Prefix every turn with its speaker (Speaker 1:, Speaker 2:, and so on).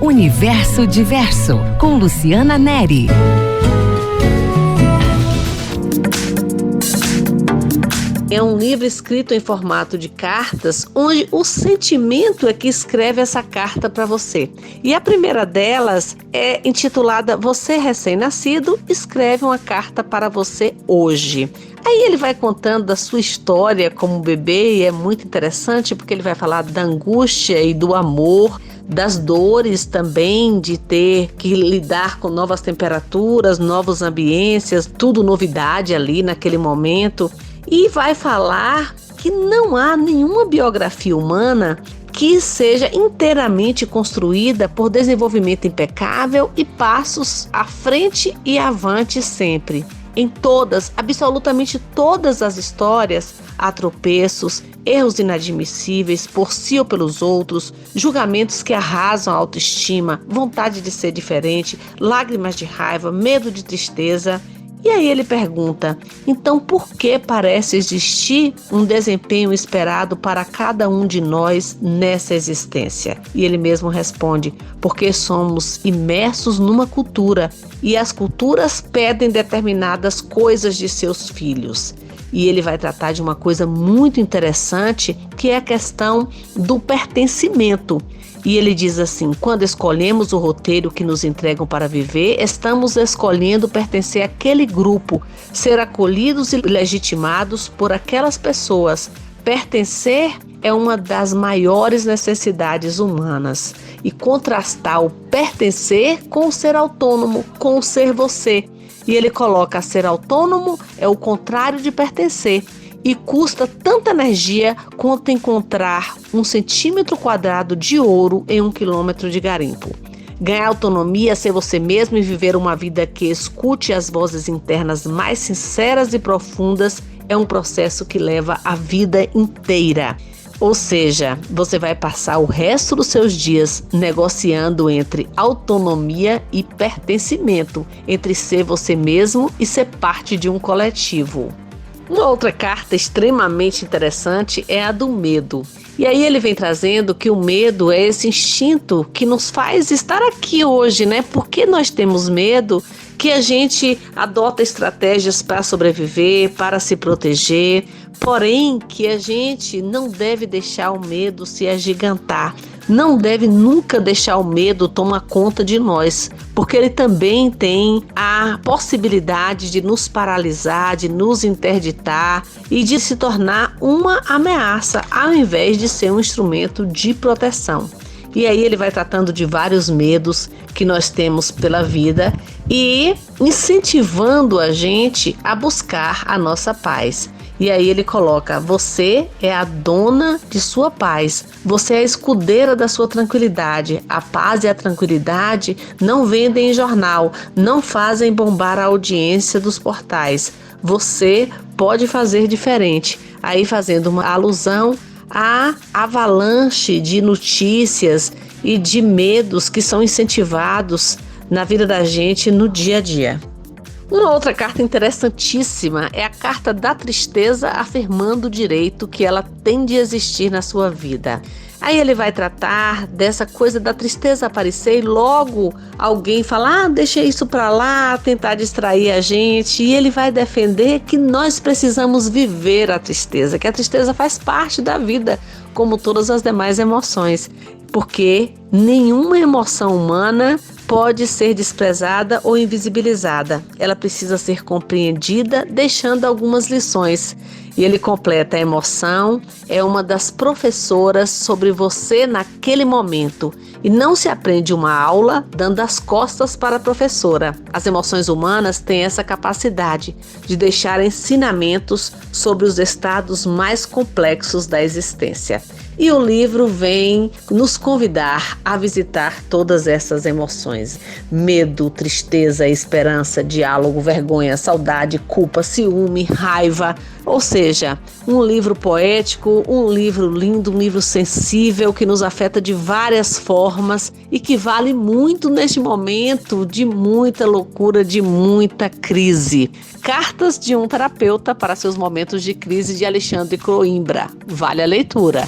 Speaker 1: Universo Diverso, com Luciana Neri.
Speaker 2: É um livro escrito em formato de cartas, onde o sentimento é que escreve essa carta para você. E a primeira delas é intitulada Você Recém-Nascido, escreve uma carta para você hoje. Aí ele vai contando da sua história como bebê e é muito interessante porque ele vai falar da angústia e do amor, das dores também de ter que lidar com novas temperaturas, novos ambientes, tudo novidade ali naquele momento. E vai falar que não há nenhuma biografia humana que seja inteiramente construída por desenvolvimento impecável e passos à frente e avante sempre. Em todas, absolutamente todas as histórias, há tropeços, erros inadmissíveis por si ou pelos outros, julgamentos que arrasam a autoestima, vontade de ser diferente, lágrimas de raiva, medo de tristeza. E aí ele pergunta, então por que parece existir um desempenho esperado para cada um de nós nessa existência? E ele mesmo responde, porque somos imersos numa cultura e as culturas pedem determinadas coisas de seus filhos. E ele vai tratar de uma coisa muito interessante, que é a questão do pertencimento. E ele diz assim, quando escolhemos o roteiro que nos entregam para viver, estamos escolhendo pertencer àquele grupo, ser acolhidos e legitimados por aquelas pessoas. Pertencer é uma das maiores necessidades humanas. E contrastar o pertencer com o ser autônomo, com o ser você. E ele coloca ser autônomo é o contrário de pertencer. E custa tanta energia quanto encontrar 1 centímetro quadrado de ouro em 1 quilômetro de garimpo. Ganhar autonomia, ser você mesmo e viver uma vida que escute as vozes internas mais sinceras e profundas é um processo que leva a vida inteira. Ou seja, você vai passar o resto dos seus dias negociando entre autonomia e pertencimento, entre ser você mesmo e ser parte de um coletivo. Uma outra carta extremamente interessante é a do medo. E aí ele vem trazendo que o medo é esse instinto que nos faz estar aqui hoje, né? Porque nós temos medo que a gente adota estratégias para sobreviver, para se proteger, porém que a gente não deve deixar o medo se agigantar. Não deve nunca deixar o medo tomar conta de nós, porque ele também tem a possibilidade de nos paralisar, de nos interditar e de se tornar uma ameaça, ao invés de ser um instrumento de proteção. E aí ele vai tratando de vários medos que nós temos pela vida e incentivando a gente a buscar a nossa paz. E aí ele coloca, você é a dona de sua paz, você é a escudeira da sua tranquilidade. A paz e a tranquilidade não vendem em jornal, não fazem bombar a audiência dos portais. Você pode fazer diferente. Aí fazendo uma alusão à avalanche de notícias e de medos que são incentivados na vida da gente no dia a dia. Uma outra carta interessantíssima é a carta da tristeza, afirmando o direito que ela tem de existir na sua vida. Aí ele vai tratar dessa coisa da tristeza aparecer e logo alguém fala, deixa isso pra lá, tentar distrair a gente. E ele vai defender que nós precisamos viver a tristeza, que a tristeza faz parte da vida, como todas as demais emoções. Porque nenhuma emoção humana pode ser desprezada ou invisibilizada. Ela precisa ser compreendida, deixando algumas lições. E ele completa, a emoção é uma das professoras sobre você naquele momento. E não se aprende uma aula dando as costas para a professora. As emoções humanas têm essa capacidade de deixar ensinamentos sobre os estados mais complexos da existência. E o livro vem nos convidar a visitar todas essas emoções. Medo, tristeza, esperança, diálogo, vergonha, saudade, culpa, ciúme, raiva. Ou seja, um livro poético, um livro lindo, um livro sensível que nos afeta de várias formas e que vale muito neste momento de muita loucura, de muita crise. Cartas de um terapeuta para seus momentos de crise, de Alexandre Coimbra. Vale a leitura.